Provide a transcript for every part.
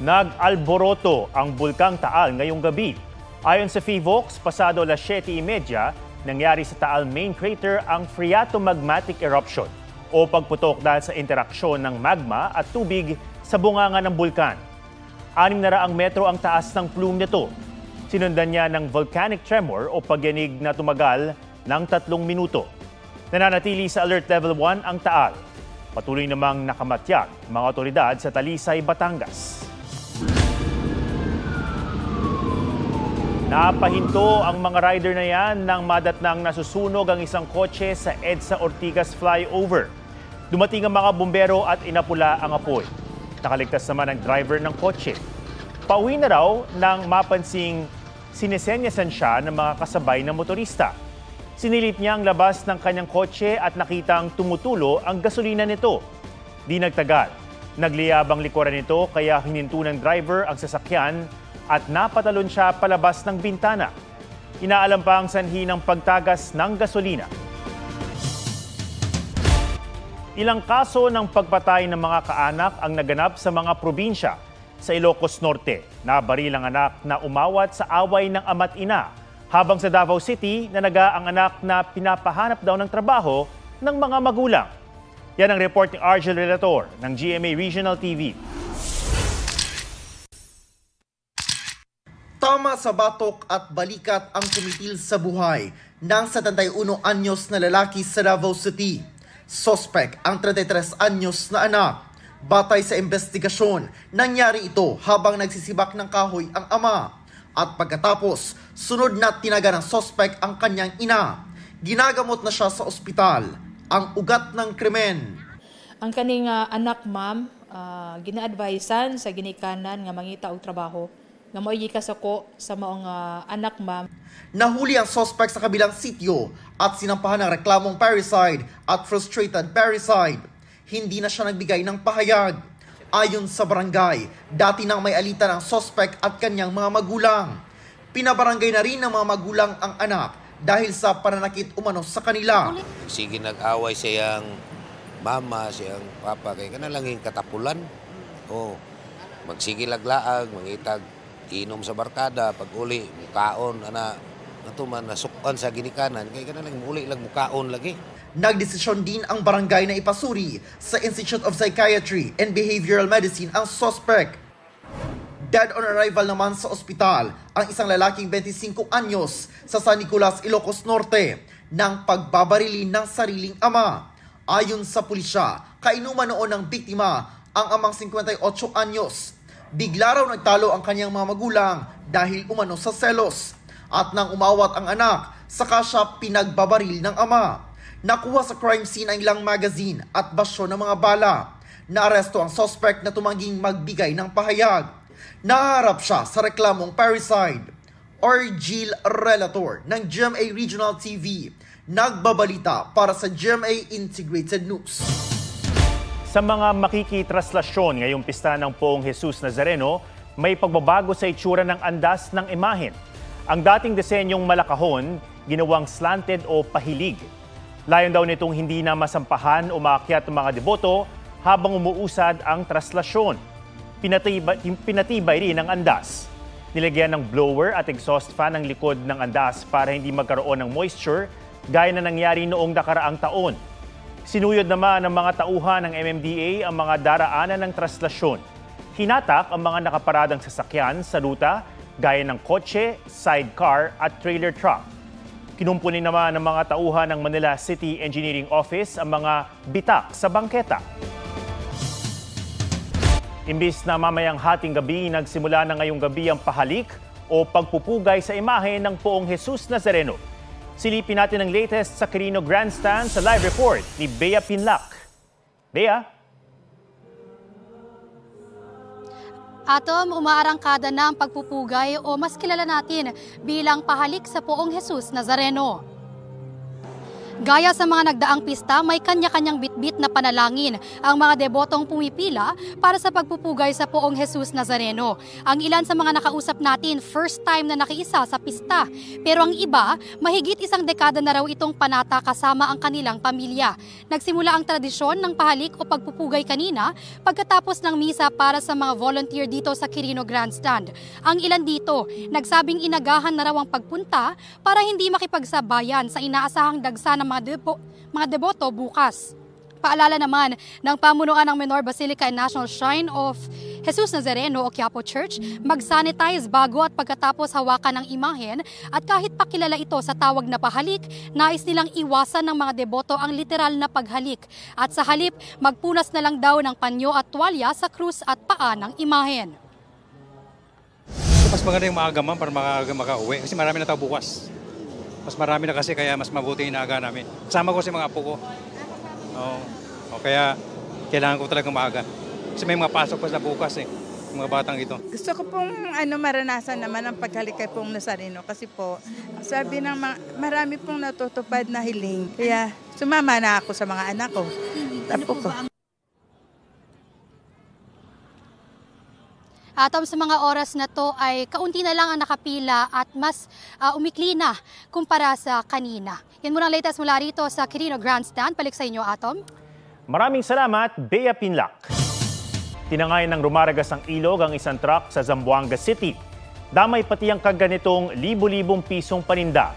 Nag-alboroto ang Bulkang Taal ngayong gabi. Ayon sa PHIVOX, pasado alas 7:30, nangyari sa Taal main crater ang phreatomagmatic eruption o pagputok dahil sa interaksyon ng magma at tubig sa bunganga ng bulkan. 600 metro ang taas ng plume nito. Sinundan niya ng volcanic tremor o pagyanig na tumagal ng 3 minuto. Nananatili sa alert level 1 ang Taal. Patuloy namang nakamatyak mga otoridad sa Talisay, Batangas. Napahinto ang mga rider na yan nang madatnang nasusunog ang isang kotse sa EDSA Ortigas flyover. Dumating ang mga bumbero at inapula ang apoy. Nakaligtas naman ang driver ng kotse. Pauwi na raw nang mapansing sinesenyasan siya ng mga kasabay na motorista. Sinilip niya ang labas ng kanyang kotse at nakitang tumutulo ang gasolina nito. Di nagtagal. Nagliyabang likuran nito kaya hininto ng driver ang sasakyan at napatalon siya palabas ng bintana. Inaalam pa ang sanhi ng pagtagas ng gasolina. Ilang kaso ng pagpatay ng mga kaanak ang naganap sa mga probinsya. Sa Ilocos Norte, nabaril ang anak na umawat sa away ng ama't ina. Habang sa Davao City, nanaga ang anak na pinapahanap daw ng trabaho ng mga magulang. Yan ang report ni Argel Relator ng GMA Regional TV. Tama sa batok at balikat ang kumitil sa buhay ng 71 anyos na lalaki sa Davao City. Sospek ang 33 anyos na anak. Batay sa investigasyon, nangyari ito habang nagsisibak ng kahoy ang ama. At pagkatapos, sunod na tinaga ng sospek ang kanyang ina. Ginagamot na siya sa ospital. Ang ugat ng krimen. Ang kaning anak, ma'am, gina-advisean sa ginikanan nga mangita og trabaho. Nga mo'y kasako sa maong anak, ma'am. Nahuli ang suspect sa kabilang sityo at sinampahan ng reklamong parricide at frustrated parricide. Hindi na siya nagbigay ng pahayag. Ayon sa barangay, dati nang may alitan ang suspect at kanyang mga magulang. Pinabarangay na rin ng mga magulang ang anak dahil sa pananakit umano sa kanila. Sige nag-away siyang mama, siyang papa, kaya ka na lang yung katapulan. O, magsige laglaag, mangitag inom sa barkada, pag uli, mukaon, natuman, nasukan sa ginikanan, kaya ka na lang uli lang mukaon lagi. Nagdesisyon din ang barangay na ipasuri sa Institute of Psychiatry and Behavioral Medicine ang suspect. Dead on arrival naman sa ospital ang isang lalaking 25 anyos sa San Nicolas, Ilocos Norte ng pagbabarili ng sariling ama. Ayon sa pulisya, kainuman noon ng biktima ang amang 58 anyos. Bigla raw nagtalo ang kanyang mga magulang dahil umano sa selos. At nang umawat ang anak, saka siya pinagbabaril ng ama. Nakuha sa crime scene ang ilang magazine at basyo ng mga bala. Naaresto ang suspect na tumangging magbigay ng pahayag. Naharap siya sa reklamong parricide. Argel Relator ng GMA Regional TV, nagbabalita para sa GMA Integrated News. Sa mga makikitraslasyon ngayong pista ng Poong Jesus Nazareno, may pagbabago sa itsura ng andas ng imahen. Ang dating disenyong malakahon, ginawang slanted o pahilig. Layon daw nitong hindi na masampahan o maakyat ng mga deboto habang umuusad ang traslasyon. Pinatibay rin ang andas. Nilagyan ng blower at exhaust fan ang likod ng andas para hindi magkaroon ng moisture gaya na nangyari noong nakaraang taon. Sinuyod naman ng mga tauhan ng MMDA ang mga daraanan ng traslasyon. Hinatak ang mga nakaparadang sasakyan sa ruta gaya ng kotse, sidecar at trailer truck. Kinumpunin naman ng mga tauhan ng Manila City Engineering Office ang mga bitak sa bangketa. Imbis na mamayang hating gabi, nagsimula na ngayong gabi ang pahalik o pagpupugay sa imahe ng Poong Jesus Nazareno. Silipin natin ang latest sa Quirino Grandstand sa live report ni Bea Pinlac. Bea? Atom, umaarangkada na ang pagpupugay o mas kilala natin bilang pahalik sa Poong Jesus Nazareno. Gaya sa mga nagdaang pista, may kanya-kanyang bitbit na panalangin ang mga debotong pumipila para sa pagpupugay sa Poong Jesus Nazareno. Ang ilan sa mga nakausap natin, first time na nakiisa sa pista. Pero ang iba, mahigit isang dekada na raw itong panata kasama ang kanilang pamilya. Nagsimula ang tradisyon ng pahalik o pagpupugay kanina pagkatapos ng misa para sa mga volunteer dito sa Quirino Grandstand. Ang ilan dito, nagsabing inagahan na raw ang pagpunta para hindi makipagsabayan sa inaasahang dagsa ng mga deboto bukas. Paalala naman ng pamunuan ng Menor Basilica and National Shrine of Jesus Nazareno o Quiapo Church, mag-sanitize bago at pagkatapos hawakan ng imahen at kahit pakilala ito sa tawag na pahalik, nais nilang iwasan ng mga deboto ang literal na paghalik at sa halip magpunas na lang daw ng panyo at tuwalya sa krus at paa ng imahen. Mas maganda yung maaga para makauwi kasi marami na tao bukas. Mas marami na kasi kaya mas mabuti yung inaaga namin. Kasama ko si mga apo ko. Kaya kailangan ko talagang maaga. Kasi may mga pasok pa sa bukas mga batang ito. Gusto ko pong maranasan naman ang paghalik kay Poong Nazareno kasi po sabi ng marami pong natutupad na hiling. Kaya sumama na ako sa mga anak ko. Tapo ko. Sa mga oras na to ay kaunti na lang ang nakapila at mas umikli na kumpara sa kanina. Yan muna ang latest mula rito sa Quirino Grandstand. Balik sa inyo, Atom. Maraming salamat, Bea Pinlac. Tinangay ng rumaragas ang ilog ang isang truck sa Zamboanga City. Damay pati ang kaganitong libo-libong pisong paninda.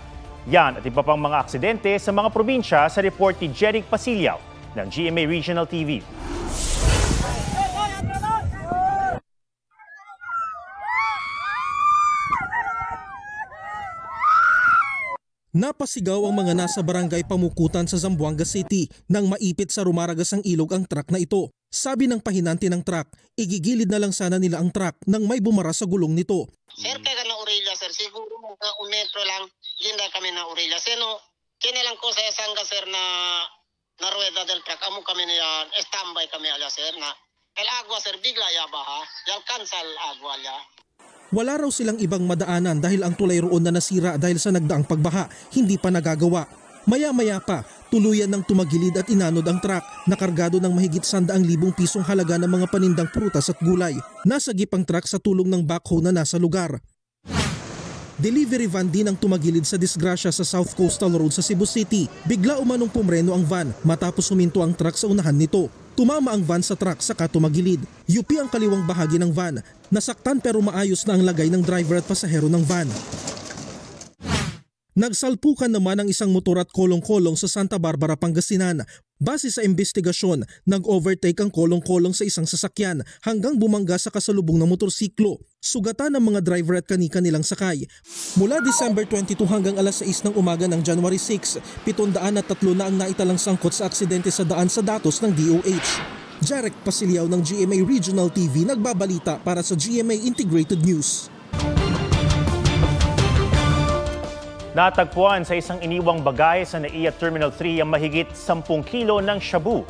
Yan at iba pang mga aksidente sa mga probinsya sa report ni Jeric Pasilyaw ng GMA Regional TV. Napasigaw ang mga nasa barangay Pamukutan sa Zamboanga City nang maipit sa rumaragas ang ilog ang truck na ito. Sabi ng pahinante ng truck, igigilid na lang sana nila ang truck nang may bumara sa gulong nito. Sir, kaya na orilla, sir. Siguro mga metro lang, hindi kami na orilla. Sino, kinilang ko sa isangga, sir, na rueda del truck. Amo kami niya, standby kami ala, sir, na el agua, sir, bigla ya baha. Yan cancel agua ya. Wala raw silang ibang madaanan dahil ang tulay roon na nasira dahil sa nagdaang pagbaha, hindi pa nagagawa. Maya-maya pa, tuluyan ng tumagilid at inanod ang truck na kargado ng mahigit 100,000 pisong halaga ng mga panindang prutas at gulay. Nasagip ang truck sa tulong ng backhoe na nasa lugar. Delivery van din ang tumagilid sa disgrasya sa South Coastal Road sa Cebu City. Bigla umanong pumreno ang van matapos huminto ang truck sa unahan nito. Tumama ang van sa truck saka tumagilid. Yupi ang kaliwang bahagi ng van. Nasaktan pero maayos na ang lagay ng driver at pasahero ng van. Nagsalpukan naman ang isang motor at kolong-kolong sa Santa Barbara, Pangasinan. Base sa investigasyon, nag-overtake ang kolong-kolong sa isang sasakyan hanggang bumangga sa kasalubong ng motorsiklo. Sugatan ng mga driver at kani-kanilang sakay. Mula December 22 hanggang alas 6 ng umaga ng January 6, 703 na ang naitalang sangkot sa aksidente sa daan sa datos ng DOH. Jeric Pasilyaw ng GMA Regional TV nagbabalita para sa GMA Integrated News. Natagpuan sa isang iniwang bagay sa NAIA Terminal 3 ang mahigit 10 kilo ng shabu.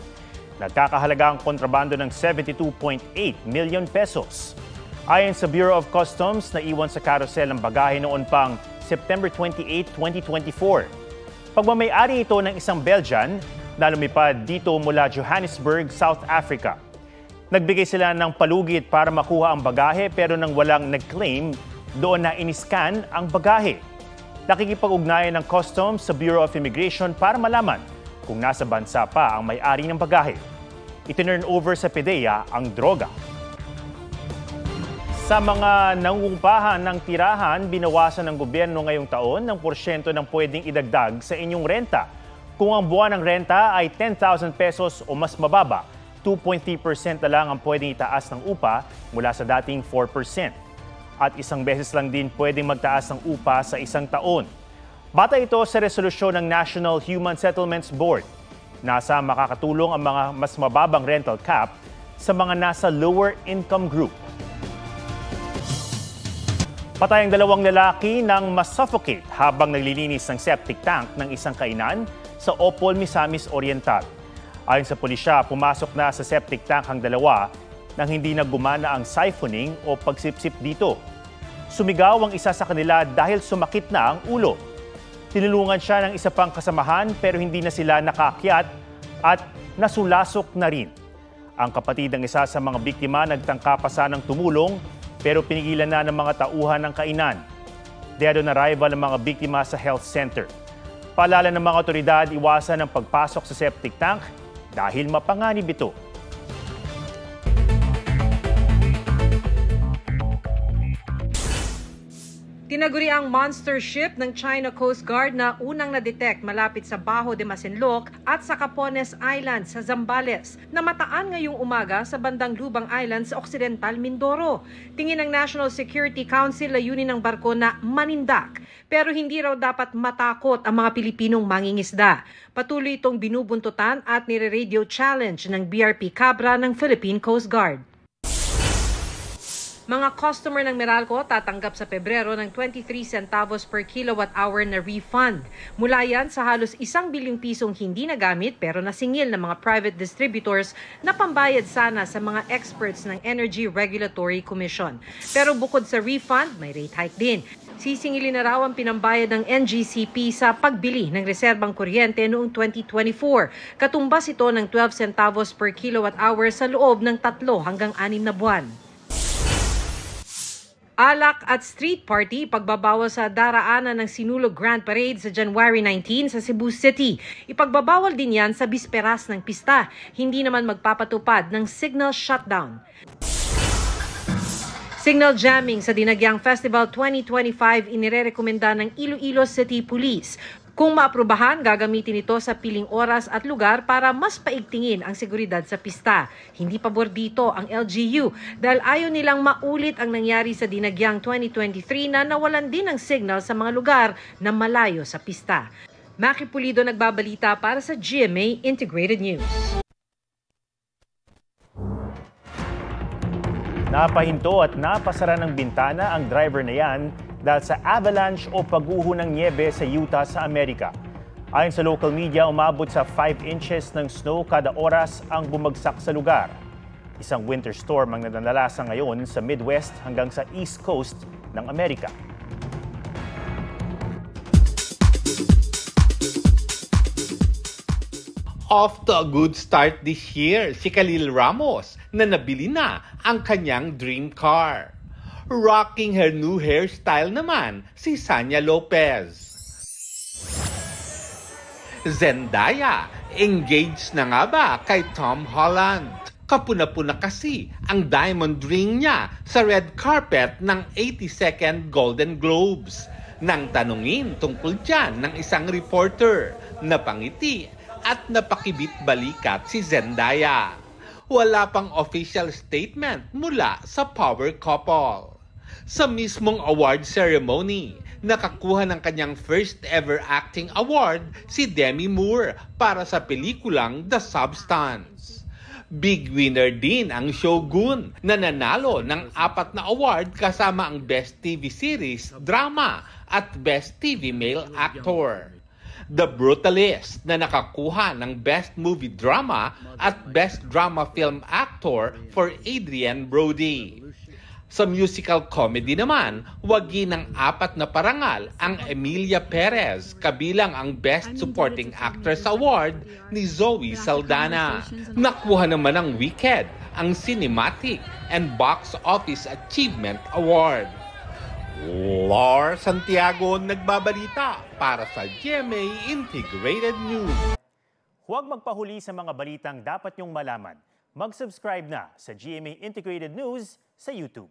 Nagkakahalaga ang kontrabando ng 72.8 million pesos. Ayon sa Bureau of Customs, naiwan sa carousel ang bagahe noon pang September 28, 2024. Pagmamay-ari ito ng isang Belgian na lumipad dito mula Johannesburg, South Africa. Nagbigay sila ng palugit para makuha ang bagahe pero nang walang nag-claim, doon na iniskan ang bagahe. Nakikipag-ugnayan ng Customs sa Bureau of Immigration para malaman kung nasa bansa pa ang may-ari ng bagahe. Itinurn over sa PDEA ang droga. Sa mga nangungupahan ng tirahan, binawasan ng gobyerno ngayong taon ng porsyento ng pwedeng idagdag sa inyong renta. Kung ang buwan ng renta ay 10,000 pesos o mas mababa, 2.3% na lang ang pwedeng itaas ng upa mula sa dating 4%. At isang beses lang din pwedeng magtaas ng upa sa isang taon. Bata ito sa resolusyon ng National Human Settlements Board. Nasa makakatulong ang mga mas mababang rental cap sa mga nasa lower income group. Patay ang 2 lalaki nang masuffocate habang naglilinis ng septic tank ng isang kainan sa Opol, Misamis Oriental. Ayon sa pulisya, pumasok na sa septic tank ang 2 nang hindi na gumana ang siphoning o pagsipsip dito. Sumigaw ang isa sa kanila dahil sumakit na ang ulo. Tinulungan siya ng isa pang kasamahan pero hindi na sila nakaakyat at nasulasok na rin. Ang kapatid ng isa sa mga biktima nagtangka pa sanang tumulong pero pinigilan na ng mga tauhan ng kainan. Dead on arrival ang mga biktima sa health center. Paalala ng mga otoridad iwasan ang pagpasok sa septic tank dahil mapanganib ito. Tinaguri ang monster ship ng China Coast Guard na unang na-detect malapit sa Bajo de Masinloc at sa Capones Island sa Zambales na mataan ngayong umaga sa bandang Lubang Island sa Occidental Mindoro. Tingin ng National Security Council layunin ng barko na manindak pero hindi raw dapat matakot ang mga Pilipinong mangingisda. Patuloy itong binubuntutan at nire-radio challenge ng BRP Cabra ng Philippine Coast Guard. Mga customer ng Meralco tatanggap sa Pebrero ng 23 centavos per kilowatt-hour na refund. Mula yan sa halos 1 bilyong pisong hindi nagamit pero nasingil ng mga private distributors na pambayad sana sa mga experts ng Energy Regulatory Commission. Pero bukod sa refund, may rate hike din. Sisingilin na raw ang pinambayad ng NGCP sa pagbili ng reserbang kuryente noong 2024. Katumbas ito ng 12 centavos per kilowatt-hour sa loob ng 3 hanggang 6 na buwan. Alak at street party pagbabawal sa daraanan ng Sinulog Grand Parade sa January 19 sa Cebu City. Ipagbabawal din yan sa bisperas ng pista. Hindi naman magpapatupad ng signal shutdown. Signal jamming sa Dinagyang Festival 2025 inirerekomenda ng Iloilo City Police. Kung maaprubahan, gagamitin ito sa piling oras at lugar para mas paigtingin ang seguridad sa pista. Hindi pabor dito ang LGU dahil ayaw nilang maulit ang nangyari sa Dinagyang 2023 na nawalan din ng signal sa mga lugar na malayo sa pista. Maki Pulido nagbabalita para sa GMA Integrated News. Napahinto at napasara ng bintana ang driver na yan dahil sa avalanche o pagguho ng niebe sa Utah sa Amerika. Ayon sa local media, umabot sa 5 inches ng snow kada oras ang bumagsak sa lugar. Isang winter storm ang nadadalasan ngayon sa Midwest hanggang sa East Coast ng Amerika. Off to a good start this year si Khalil Ramos na nabili na ang kanyang dream car. Rocking her new hairstyle naman si Sanya Lopez. Zendaya, engaged na nga ba kay Tom Holland? Kapuna-puna kasi ang diamond ring niya sa red carpet ng 82nd Golden Globes. Nang tanungin tungkol dyan ng isang reporter, napangiti at napakibit balikat si Zendaya. Wala pang official statement mula sa power couple. Sa mismong award ceremony, nakakuha ng kanyang first ever acting award si Demi Moore para sa pelikulang The Substance. Big winner din ang Shogun na nanalo ng 4 na award kasama ang Best TV Series, Drama at Best TV Male Actor. The Brutalist na nakakuha ng Best Movie Drama at Best Drama Film Actor for Adrian Brody. Sa musical comedy naman, wagi ng 4 na parangal ang Emilia Perez kabilang ang Best Supporting Actress Award ni Zoe Saldana. Nakuha naman ng Wicked ang Cinematic and Box Office Achievement Award. Lar Santiago nagbabalita para sa GMA Integrated News. Huwag magpahuli sa mga balitang dapat niyong malaman. Mag-subscribe na sa GMA Integrated News sa YouTube.